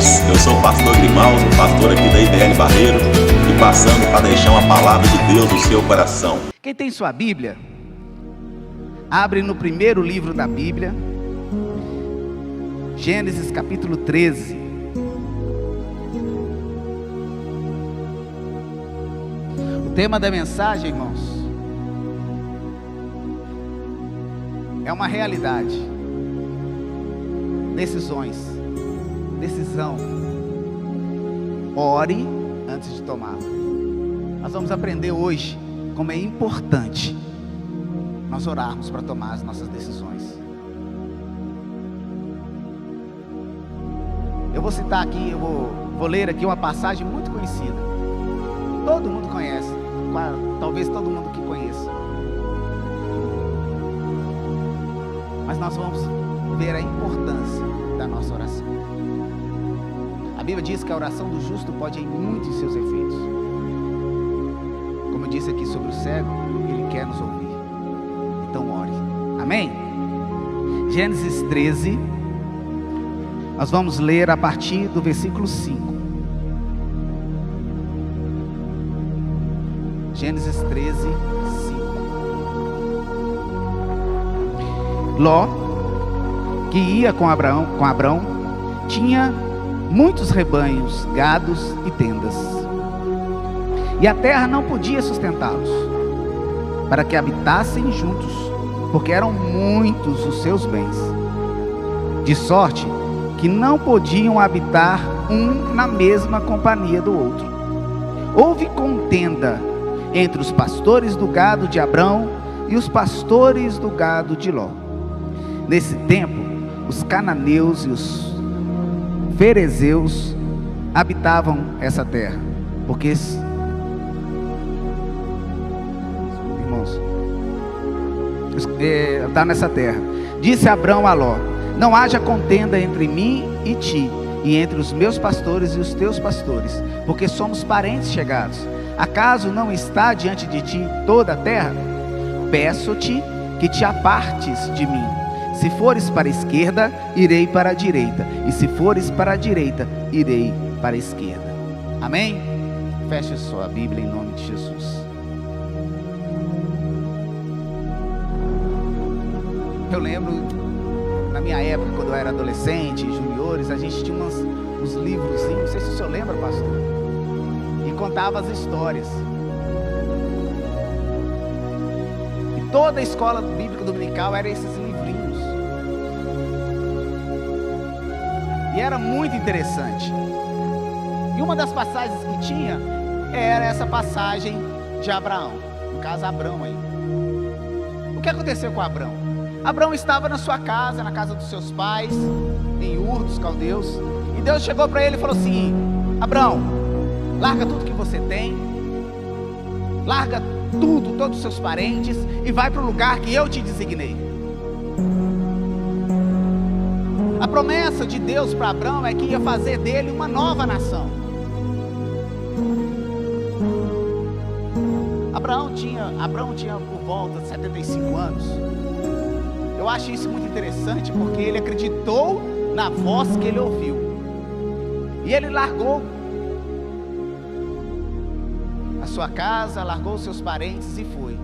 Deus, eu sou o pastor Grimaldo, pastor aqui da IBL Barreiro, e passando para deixar uma palavra de Deus no seu coração. Quem tem sua Bíblia, abre no primeiro livro da Bíblia, Gênesis capítulo 13. O tema da mensagem, irmãos, é uma realidade. Decisões. Decisão. Ore antes de tomá-la. Nós vamos aprender hoje como é importante nós orarmos para tomar as nossas decisões. Eu vou citar aqui, eu vou ler aqui uma passagem muito conhecida. Todo mundo conhece, talvez todo mundo que conheça. Mas nós vamos ver a importância da nossa oração. A Bíblia diz que a oração do justo pode ir muito em seus efeitos. Como eu disse aqui sobre o cego, ele quer nos ouvir. Então ore. Amém? Gênesis 13. Nós vamos ler a partir do versículo 5. Gênesis 13, 5. Ló, que ia com Abrão, tinha muitos rebanhos, gados e tendas. E a terra não podia sustentá-los, para que habitassem juntos, porque eram muitos os seus bens. De sorte que não podiam habitar um na mesma companhia do outro. Houve contenda entre os pastores do gado de Abrão e os pastores do gado de Ló. Nesse tempo, os cananeus e os ferezeus habitavam essa terra, porque irmãos, está nessa terra. Disse Abrão a Ló: não haja contenda entre mim e ti, e entre os meus pastores e os teus pastores, porque somos parentes chegados. Acaso não está diante de ti toda a terra? Peço-te que te apartes de mim. Se fores para a esquerda, irei para a direita, e se fores para a direita, irei para a esquerda. Amém? Feche sua Bíblia em nome de Jesus. Eu lembro, na minha época, quando eu era adolescente, juniores, a gente tinha uns livros, não sei se o senhor lembra, pastor, e contava as histórias. E toda a escola bíblica dominical era esses livrinhos. E era muito interessante. E uma das passagens que tinha era essa passagem de Abraão, no caso Abrão aí. O que aconteceu com Abrão? Abrão estava na sua casa, na casa dos seus pais, em Ur dos Caldeus, e Deus chegou para ele e falou assim: Abrão, larga tudo que você tem, larga tudo, todos os seus parentes, e vai para o lugar que eu te designei. A promessa de Deus para Abrão é que ia fazer dele uma nova nação. Abrão tinha por volta de 75 anos. Eu acho isso muito interessante, porque ele acreditou na voz que ele ouviu. E ele largou a sua casa, largou os seus parentes e foi.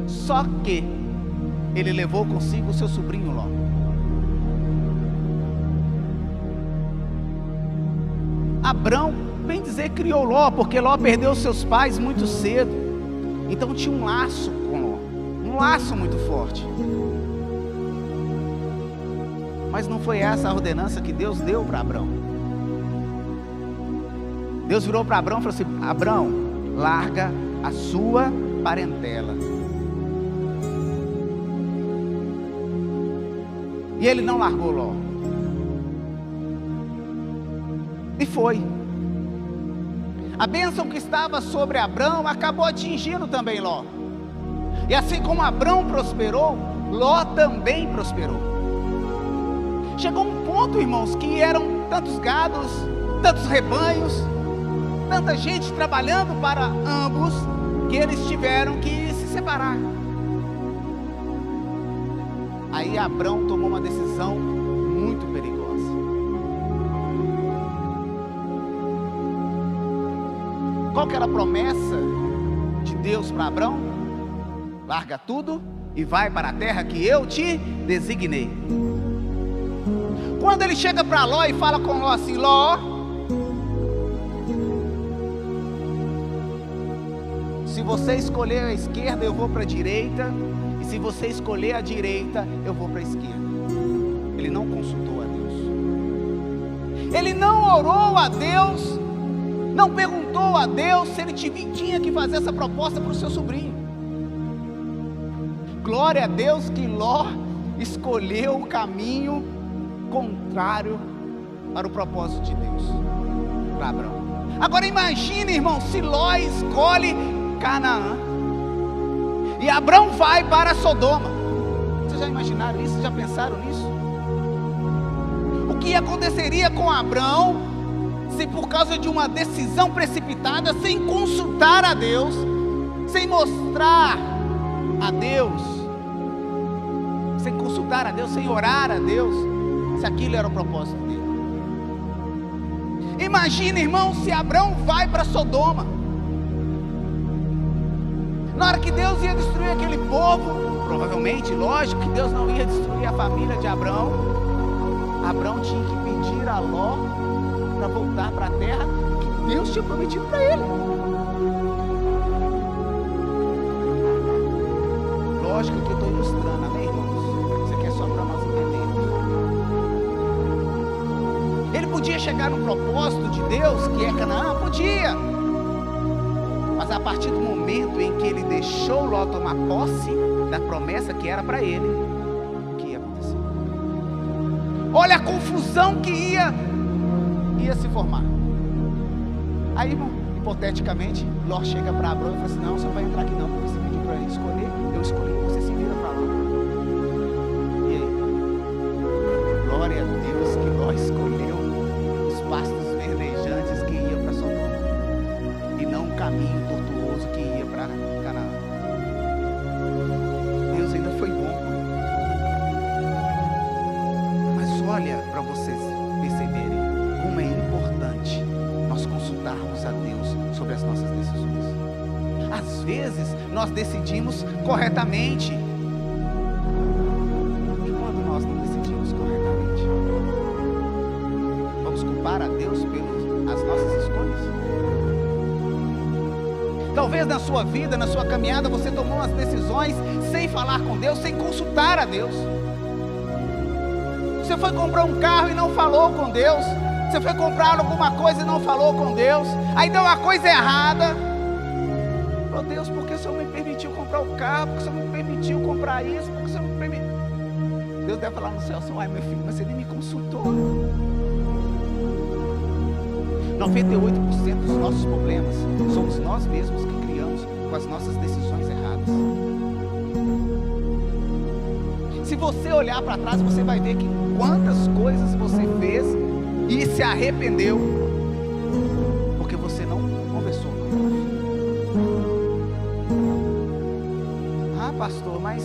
Só que ele levou consigo o seu sobrinho Ló. Abrão, bem dizer, criou Ló, porque Ló perdeu seus pais muito cedo. Então tinha um laço com Ló, um laço muito forte. Mas não foi essa a ordenança que Deus deu para Abrão. Deus virou para Abrão e falou assim: Abrão, larga a sua parentela. E ele não largou Ló. E foi. A bênção que estava sobre Abrão acabou atingindo também Ló. E assim como Abrão prosperou, Ló também prosperou. Chegou um ponto, irmãos, que eram tantos gados, tantos rebanhos, tanta gente trabalhando para ambos, que eles tiveram que se separar. Aí Abrão tomou uma decisão muito perigosa. Qual que era a promessa de Deus para Abrão? Larga tudo e vai para a terra que eu te designei. Quando ele chega para Ló e fala com Ló assim: Ló, se você escolher a esquerda, eu vou para a direita, e se você escolher a direita, eu vou para a esquerda. Ele não consultou a Deus, ele não orou a Deus, não perguntou a Deus se ele tinha que fazer essa proposta para o seu sobrinho. Glória a Deus que Ló escolheu o caminho contrário para o propósito de Deus para Abrão. Agora imagine, irmão, se Ló escolhe Canaã e Abrão vai para Sodoma. Vocês já imaginaram isso? Já pensaram nisso? O que aconteceria com Abrão se por causa de uma decisão precipitada, sem consultar a Deus, sem mostrar a Deus, sem consultar a Deus, sem orar a Deus, se aquilo era o propósito dele? Imagina, irmão, se Abrão vai para Sodoma. Na hora que Deus ia destruir aquele povo, provavelmente, lógico que Deus não ia destruir a família de Abrão. Abrão tinha que pedir a Ló para voltar para a terra que Deus tinha prometido para ele. Lógico que eu estou ilustrando, amém, irmãos? Isso aqui é só para nós entendermos. Ele podia chegar no propósito de Deus, que é Canaã? Podia. Mas a partir do momento em que ele deixou Ló tomar posse da promessa que era para ele, o que ia acontecer? Olha a confusão que ia se formar. Aí, irmão, hipoteticamente, Ló chega para Abrão e fala assim: não, você não vai entrar aqui não, porque você pediu para ele escolher, eu escolhi, você se vira para lá. E aí? Glória a Deus que Ló escolheu os pastos verdejantes que ia para Sodoma, e não um caminho tortuoso que ia para Canaã. Deus ainda foi bom. Mas olha para vocês perceberem como é importante nós consultarmos a Deus sobre as nossas decisões. Às vezes nós decidimos corretamente, e quando nós não decidimos corretamente, vamos culpar a Deus pelas nossas escolhas? Talvez na sua vida, na sua caminhada, você tomou umas decisões sem falar com Deus, sem consultar a Deus. Você foi comprar um carro e não falou com Deus. Você foi comprar alguma coisa e não falou com Deus. Aí deu uma coisa errada. Oh Deus, por que o Senhor me permitiu comprar o carro? Por que o Senhor me permitiu comprar isso? Por que o Senhor me permitiu? Deus deve falar no céu: ai meu filho, mas você nem me consultou. 98% dos nossos problemas somos nós mesmos que criamos com as nossas decisões erradas. Se você olhar para trás, você vai ver que quantas coisas você fez e se arrependeu porque você não conversou com Deus. Ah, pastor, mas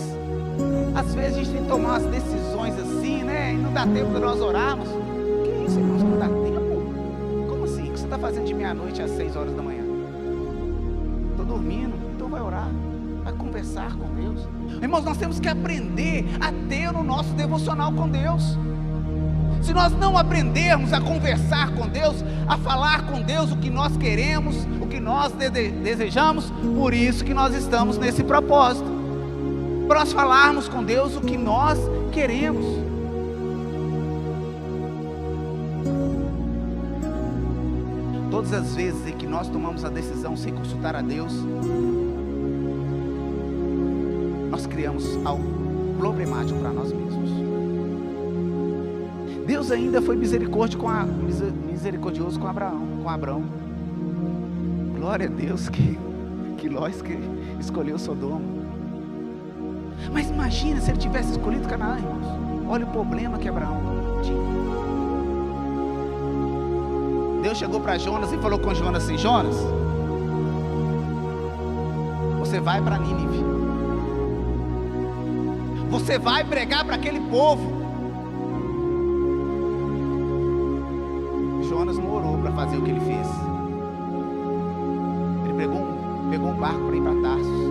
às vezes a gente tem que tomar umas decisões assim, né? E não dá tempo de nós orarmos. Que isso, irmãos? Não dá tempo? Como assim? O que você está fazendo de meia-noite às 6 horas da manhã? Estou dormindo. Então vai orar, vai conversar com Deus. Irmãos, nós temos que aprender a ter o nosso devocional com Deus. Se nós não aprendermos a conversar com Deus, a falar com Deus o que nós queremos, o que nós desejamos, por isso que nós estamos nesse propósito, para nós falarmos com Deus o que nós queremos. Todas as vezes em que nós tomamos a decisão sem consultar a Deus, nós criamos algo problemático para nós mesmos. Deus ainda foi misericordioso com Abraão. Glória a Deus que Ló escolheu Sodoma. Mas imagina se ele tivesse escolhido Canaã, irmãos. Olha o problema que Abraão tinha. Deus chegou para Jonas e falou com Jonas assim: Jonas, você vai para Nínive, você vai pregar para aquele povo. Jonas não orou para fazer o que ele fez. o barco para ir para Tarsus.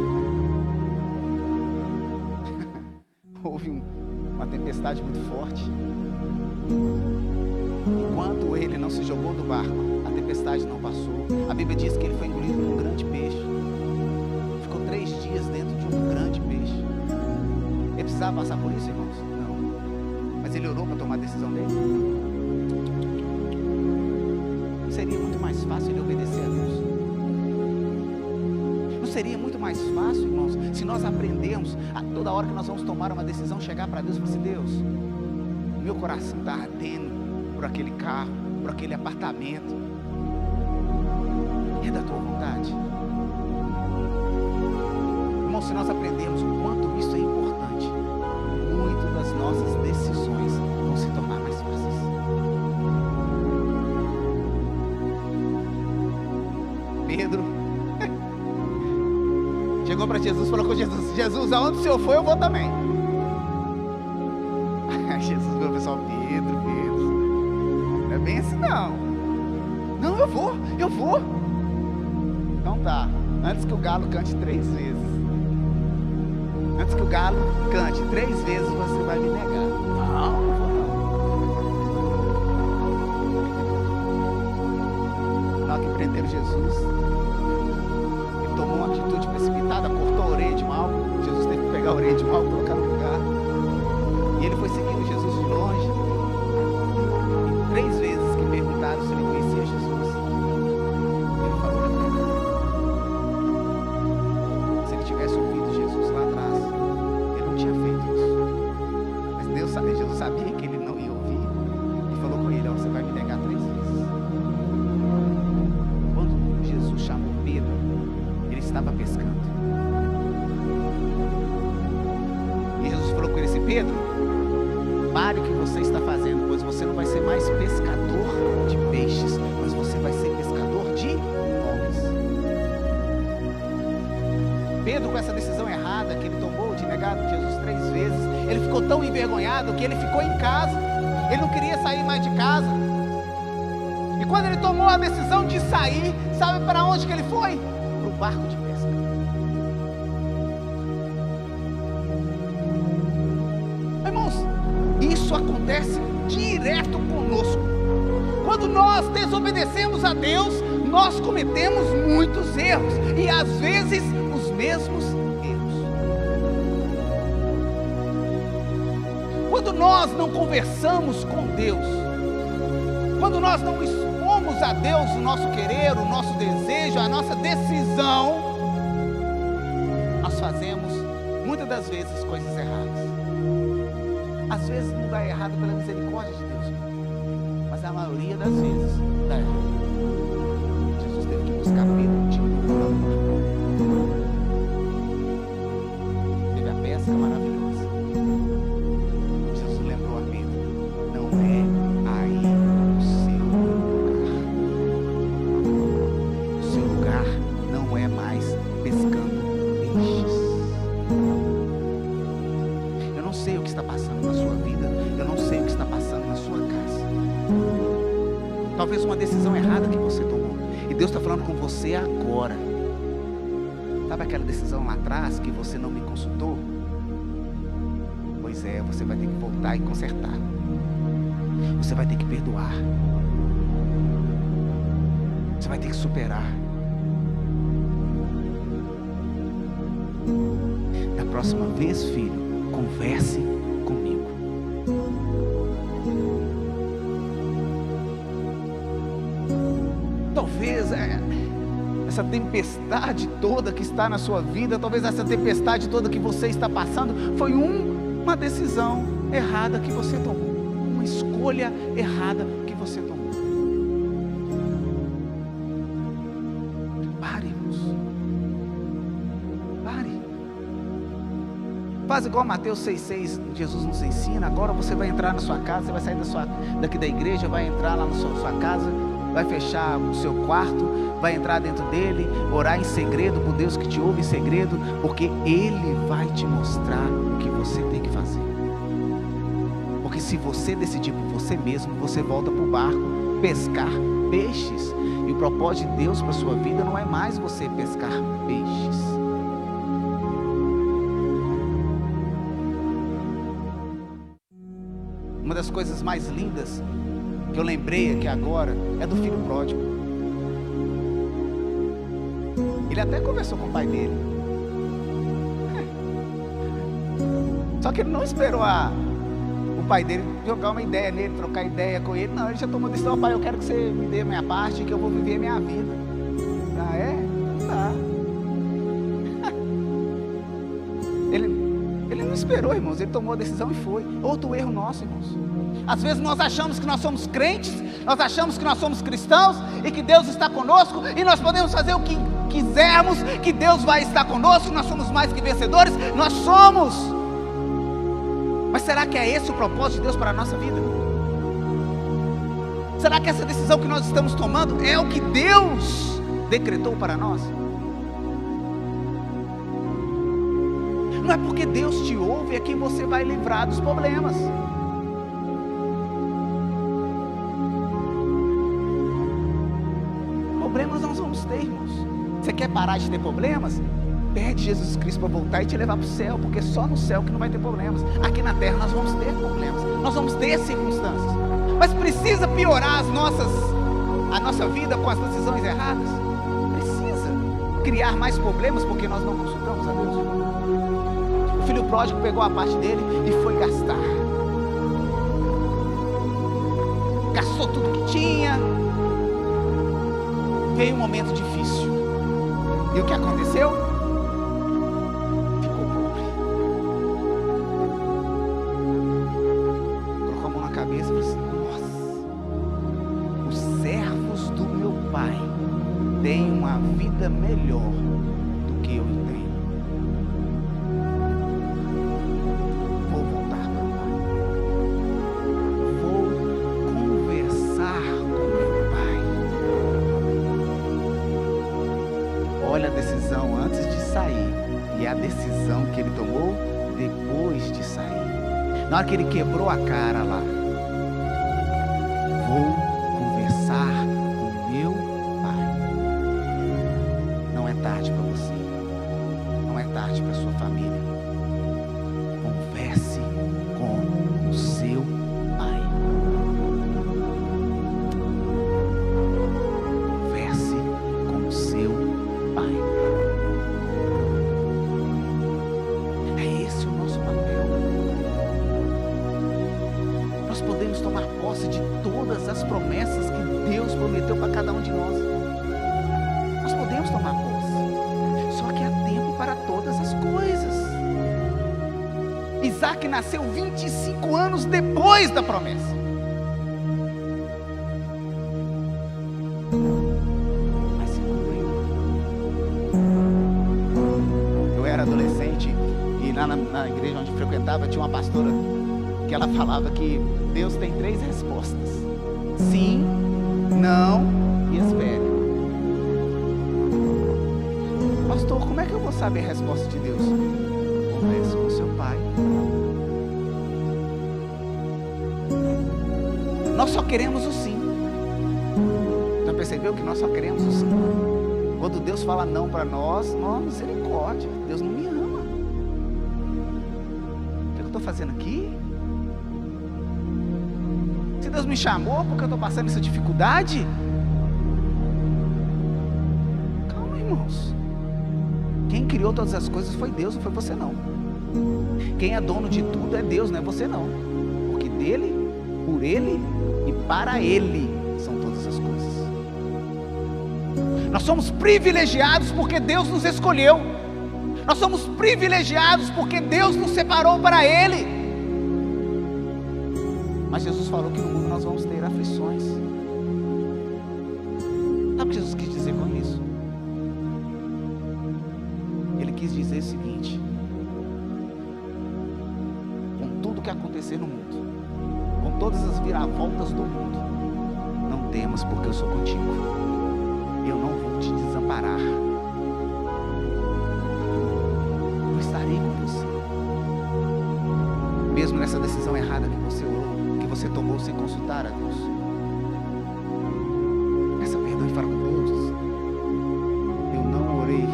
Houve uma tempestade muito forte. Enquanto ele não se jogou do barco, a tempestade não passou. A Bíblia diz que ele foi engolido por um grande peixe. Ficou 3 dias dentro de um grande peixe. Ele precisava passar por isso, irmãos? Não. Mas ele orou para tomar a decisão dele? Não seria muito mais fácil ele obedecer a Deus? Não seria muito mais fácil, irmãos, se nós aprendermos a toda hora que nós vamos tomar uma decisão, chegar para Deus e falar assim: Deus, meu coração está ardendo por aquele carro, por aquele apartamento. É da tua vontade. Irmão, se nós aprendermos o quanto isso é importante, muito das nossas decisões vão se tornar mais fáceis. Pedro chegou para Jesus, falou com Jesus: Jesus, aonde o Senhor foi, eu vou também. Jesus falou: pessoal, Pedro, não é bem assim não. Não, eu vou. Então tá, antes que o galo cante 3 vezes. Antes que o galo cante 3 vezes, você vai me negar. Não vou não. Na hora que prenderam Jesus, ele tomou uma atitude precipitada, cortou a orelha de Malco. Jesus teve que pegar a orelha de Malco e colocar no lugar. E ele foi seguindo Jesus de longe. E 3 vezes que perguntaram se ele conhecia Jesus, ele falou que não. Se ele tivesse ouvido Jesus lá atrás, ele não tinha feito isso. Mas Jesus sabia que ele não ia ouvir e falou com ele: ó, você vai me negar 3 vezes. Quando Jesus chamou Pedro, ele estava pescando. E Jesus falou com ele assim: Pedro, pare o que você está fazendo, pois você não vai ser mais pescador de peixes, mas você vai ser pescador de homens. Pedro, com essa decisão errada que ele tomou de negar Jesus 3 vezes, ele ficou tão envergonhado que ele ficou em casa. Ele não queria sair mais de casa. E quando ele tomou a decisão de sair, sabe para onde que ele foi? Para o barco de pesca. Irmãos, isso acontece direto conosco. Quando nós desobedecemos a Deus, nós cometemos muitos erros, e às vezes os mesmos erros. Quando nós não conversamos com Deus, quando nós não expomos a Deus o nosso querer, o nosso desejo, a nossa decisão, nós fazemos muitas das vezes coisas erradas. Às vezes não dá errado pela misericórdia de Deus, mas a maioria das vezes dá errado. Jesus teve que buscar Pedro de novo. Teve a pesca maravilhosa. Jesus lembrou a Pedro: não é aí o seu lugar. O seu lugar não é mais pescando peixes. Eu não sei o que está passando na sua vida, eu não sei o que está passando na sua casa. Talvez uma decisão errada que você tomou, e Deus está falando com você agora. Sabe aquela decisão lá atrás que você não me consultou? Pois é, você vai ter que voltar e consertar. Você vai ter que perdoar. Você vai ter que superar. Da próxima vez, filho, converse comigo. Talvez essa tempestade toda que está na sua vida, talvez essa tempestade toda que você está passando, foi uma decisão errada que você tomou, uma escolha errada que você tomou. Pare, irmãos. Pare. Faz igual Mateus 6,6, Jesus nos ensina. Agora você vai entrar na sua casa, você vai sair daqui da igreja, vai entrar lá na sua casa, vai fechar o seu quarto, vai entrar dentro dele, orar em segredo por Deus que te ouve em segredo, porque Ele vai te mostrar o que você tem que fazer. Porque se você decidir por você mesmo, você volta para o barco pescar peixes. E o propósito de Deus para a sua vida não é mais você pescar peixes. Uma das coisas mais lindas que eu lembrei aqui agora é do filho pródigo. Ele até conversou com o pai dele. Só que ele não esperou o pai dele jogar uma ideia nele, trocar ideia com ele. Não, ele já tomou decisão: pai, eu quero que você me dê a minha parte, que eu vou viver a minha vida. Ah, é? Tá. Ele não esperou, irmãos, ele tomou a decisão e foi. Outro erro nosso, irmãos. Às vezes nós achamos que nós somos crentes, nós achamos que nós somos cristãos e que Deus está conosco e nós podemos fazer o que quisermos, que Deus vai estar conosco, nós somos mais que vencedores. Nós somos. Mas será que é esse o propósito de Deus para a nossa vida? Será que essa decisão que nós estamos tomando é o que Deus decretou para nós? Não é porque Deus te ouve é que você vai livrar dos problemas. Problemas nós vamos ter, irmãos. Você quer parar de ter problemas? Pede Jesus Cristo para voltar e te levar para o céu, porque só no céu que não vai ter problemas. Aqui na terra nós vamos ter problemas, nós vamos ter circunstâncias. Mas precisa piorar a nossa vida com as decisões erradas? Precisa criar mais problemas porque nós não consultamos a Deus? O filho pródigo pegou a parte dele e foi gastar. Gastou tudo que tinha. Veio um momento difícil. E o que aconteceu? Ficou pobre. Colocou a mão na cabeça e falou assim: nossa, os servos do meu pai têm uma vida melhor do que eu tenho. Vou voltar para o pai. Vou conversar com meu pai. Olha a decisão antes de sair e a decisão que ele tomou depois de sair. Na hora que ele quebrou a cara lá: vou conversar com meu pai. Não é tarde para você, não é tarde para sua família. Converse com o seu pai. Converse com o seu pai. É esse o nosso papel. Nós podemos tomar posse de todas as promessas que Deus prometeu para cada um de nós. Nós podemos tomar posse. Só que há tempo para todas as coisas. Isaac nasceu 25 anos depois da promessa. Mas se cumpriu. Eu era adolescente e lá na igreja onde frequentava tinha uma pastora que ela falava que Deus tem 3 respostas: sim, não e espere. Pastor, como é que eu vou saber a resposta de Deus? Converse com seu pai. Nós só queremos o sim. Já percebeu que nós só queremos o sim? Quando Deus fala não para nós, misericórdia, Deus não me ama. O que eu estou fazendo aqui? Se Deus me chamou porque eu estou passando essa dificuldade? Calma, irmãos. Quem criou todas as coisas foi Deus, não foi você não. Quem é dono de tudo é Deus, não é você não. Porque dele, por ele e para ele são todas as coisas. Nós somos privilegiados porque Deus nos escolheu. Nós somos privilegiados porque Deus nos separou para ele. Mas Jesus falou que no mundo nós vamos ter aflições. Sabe o que Jesus quis dizer com isso? Ele quis dizer o seguinte: com tudo que acontecer no mundo, com todas as viravoltas do mundo, não temas, porque eu sou contigo. Eu não vou te desamparar. Eu estarei com você. Mesmo nessa decisão errada que você tomou sem consultar a Deus. oração e fala com Deus, eu não orei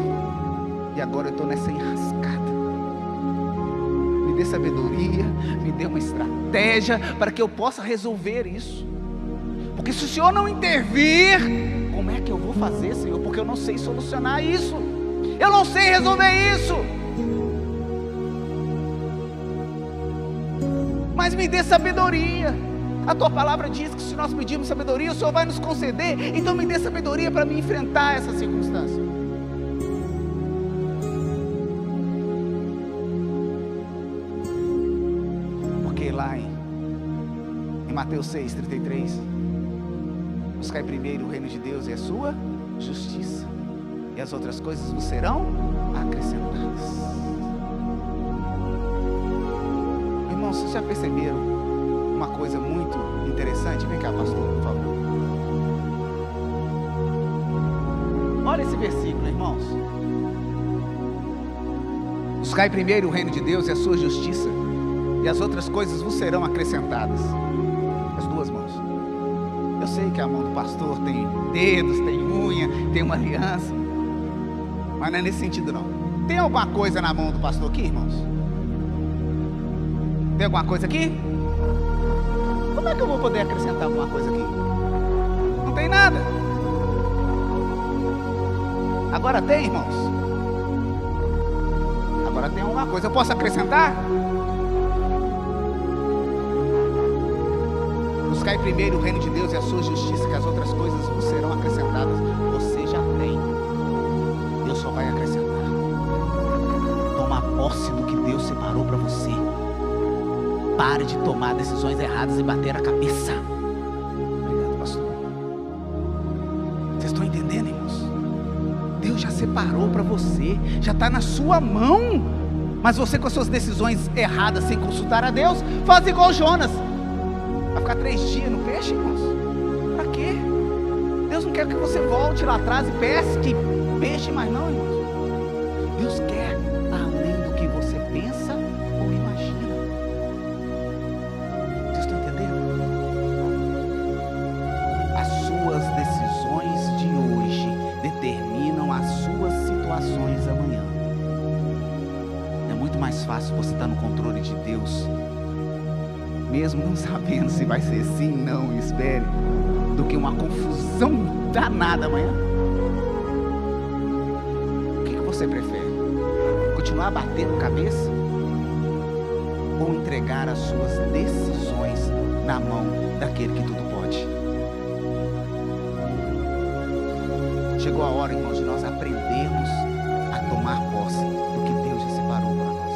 e agora eu estou nessa enrascada. Me dê sabedoria, me dê uma estratégia para que eu possa resolver isso. Porque se o Senhor não intervir, como é que eu vou fazer, Senhor? Porque eu não sei solucionar isso, eu não sei resolver isso. Mas me dê sabedoria. A tua palavra diz que se nós pedirmos sabedoria, o Senhor vai nos conceder. Então me dê sabedoria para me enfrentar essa circunstância. Porque lá em Mateus 6:33, buscai primeiro o reino de Deus e a sua justiça, e as outras coisas vos serão acrescentadas. Irmãos, vocês já perceberam uma coisa muito interessante? Vem cá, pastor, por favor. Olha esse versículo, irmãos. Buscai primeiro o reino de Deus e a sua justiça, e as outras coisas vos serão acrescentadas. As duas mãos. Eu sei que a mão do pastor tem dedos, tem unha, tem uma aliança, mas não é nesse sentido não. Tem alguma coisa na mão do pastor aqui, irmãos? Tem alguma coisa aqui? Como é que eu vou poder acrescentar alguma coisa aqui? Não tem nada. Agora tem, irmãos? Agora tem alguma coisa. Eu posso acrescentar? Buscai primeiro o reino de Deus e a sua justiça, que as outras coisas vos serão acrescentadas. Você já tem. Deus só vai acrescentar. Toma posse do que Deus separou para você. Pare de tomar decisões erradas e bater a cabeça. Obrigado, pastor. Vocês estão entendendo, irmãos? Deus já separou para você, já está na sua mão. Mas você, com as suas decisões erradas, sem consultar a Deus, faz igual Jonas. Vai ficar 3 dias no peixe, irmãos? Para quê? Deus não quer que você volte lá atrás e pesque peixe, mas não, irmãos. Deus quer além do que você pensa ou imagina. Vocês estão entendendo? As suas decisões de hoje determinam as suas situações amanhã. É muito mais fácil você estar no controle de Deus, mesmo não sabendo se vai ser sim, não, espere, do que uma confusão danada amanhã. O que você prefere? Continuar batendo cabeça? Ou entregar as suas decisões na mão daquele que tudo pode? Chegou a hora, irmãos, de nós aprendermos a tomar posse do que Deus já separou para nós.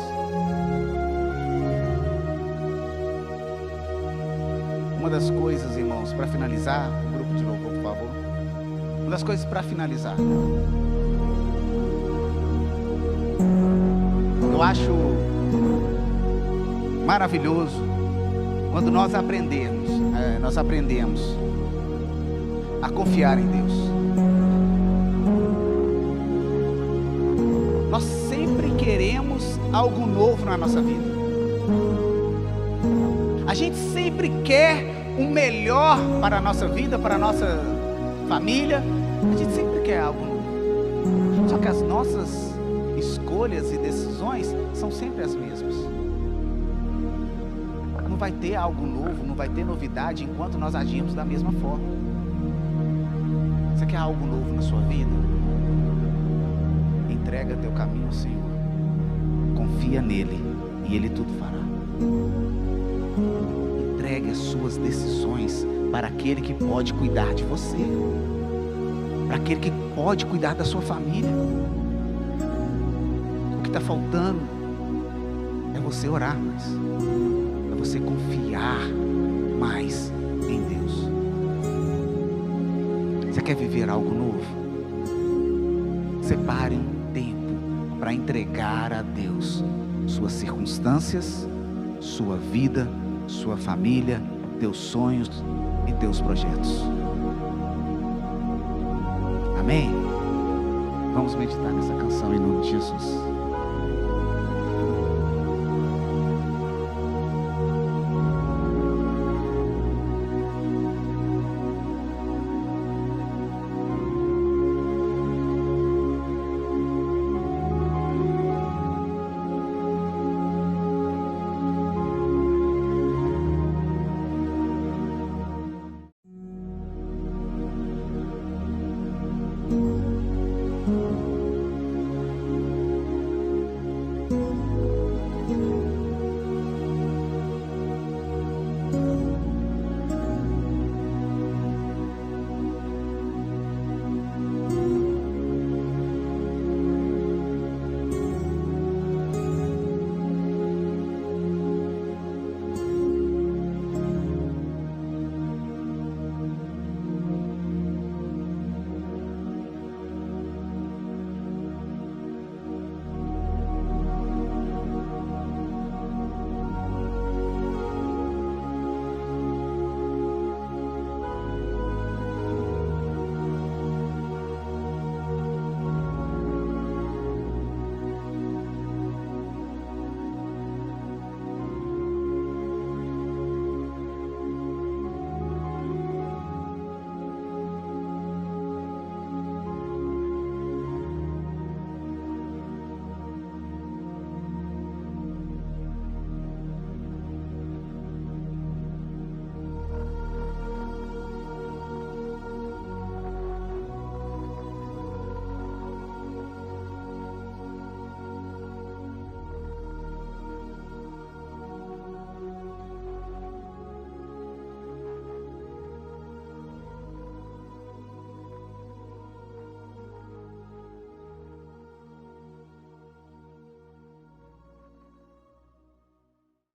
Uma das coisas, irmãos, para finalizar, o grupo de louvor, por favor. Uma das coisas para finalizar, eu acho maravilhoso quando nós aprendemos a confiar em Deus. Nós sempre queremos algo novo na nossa vida. A gente sempre quer o melhor para a nossa vida, para a nossa família. A gente sempre quer algo novo. Só que as nossas escolhas e decisões são sempre as mesmas. Não vai ter algo novo, não vai ter novidade enquanto nós agimos da mesma forma. Você quer algo novo na sua vida? Entrega teu caminho ao Senhor. Confia nele e Ele tudo fará. Entregue as suas decisões para aquele que pode cuidar de você, para aquele que pode cuidar da sua família. O que está faltando é você orar mais, é você confiar mais em Deus. Você quer viver algo novo? Separe um tempo para entregar a Deus suas circunstâncias, sua vida, sua família, teus sonhos e teus projetos. Amém? Vamos meditar nessa canção em nome de Jesus.